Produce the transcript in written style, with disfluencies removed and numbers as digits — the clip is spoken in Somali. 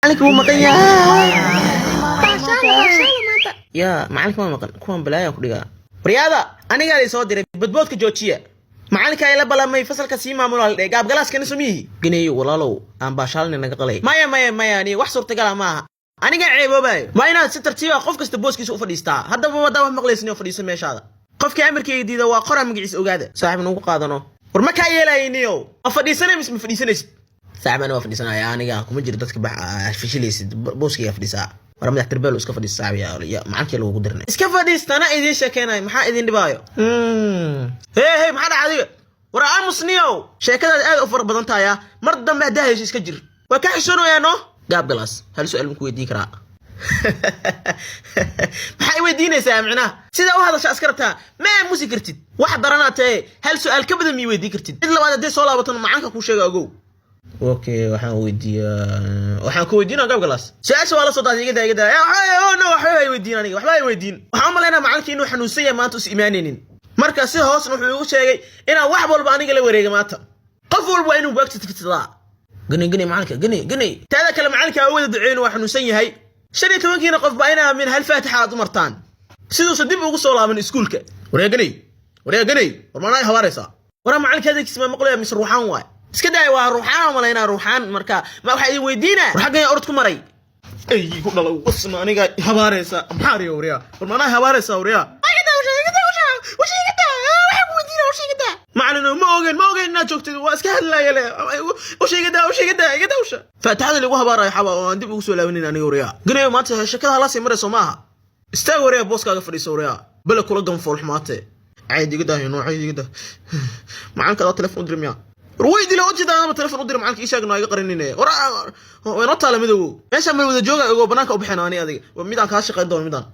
معلك مو مقن يا معلك ما مقن كون بلايا كدغا رياضه انيغا لي سو ديري بدبودka joojiya معلك ay la balamay fasalka si maamul gaab galaas kan sumiyi ginay walaalow aan baashaalna naga qalay maya ani wax suurtagal ma aha aniga ceeboobay ma inaad si tartiib ah qof kasta booskiisa u fadhiistaa hadaba wada wax maqleysnay fadhiisa meeshaada qofkii amarkay diida waa qora magaciisa ogaada saaxiibna ugu qaadano war ma ka yeelayniyo ma fadhiisanay mis ma fadhiisanaysid saaxiibna waa fadhiisanaya aniga kuma jiro dadka bax fashilaysid booskiga fadhiisaa war madax tarbeel iska fadhiis saaxiib ya macalkii lagu dirnay iska fadhiistana idin sheekeynay maxaa idin dhibaayo hey maxaa dhacday war aamusniyo sheekada aad u far badan tahay mar dambe hadahayso iska jir waa ka xishoonayaano gaab galaas hal su'aal ku weydii karaa maxay weydiinaysaa macnaha sida u hadasha askarta ma muusikartid wax daranaatay hal su'aal ka badan mi weydii kartid mid labaad hadii soo laabato macaanka ku sheega ogow okay waxaan ku weydiinaa gaab galaas su'aasha wala soo daadiyay igada no waxay weydiin aniga waxba ay weydiin waxaan maleynaa macaanka inuu xanuunsan yahay maanta is iimaaneenin marka si hoos wuxuu ugu sheegay inaa wax walba aniga la wareegay maanta qof walba inuu waqti tigtada gani macaanka gani taada kale macaanka awada duceeyna waa xanuunsan yahay 15 kiina qof baa inaa min hal faatixa aad u martaan sidoo dib ugu soo laaban iskuulka wareegani warmaanay habaraysa wara macaanka kisma maqlaya mis ruuxan waay iska day waa ruuxan maleynaa ruuxan marka ma waxa idin weydiina xaqay orod ku maray ay ku dhalo wasma aniga habaraysa maxaariyo wariya warmaanay habaraysa wariya معلنا ما اوغين نا joogtid waa iska hadlaayay oo sheegada iga dawsha faataxada lagu habaarayo xaba oo dib ugu soo laabanin aniga wariya ganayo maanta shakada la sii marayso maaha istaag wariya booskaaga fadhiiso wariya bal kula gan fool xumaate caadi iga daahino caadi iga daa macanka telefoon dirmiya ruwaydi la wajida ama telefoon u dir macanka ishaagna iga qarinine wara taala midow meesha ma wada jooga oo banaanka u bixinaa ani adiga midaan ka shaqeyn doon midaan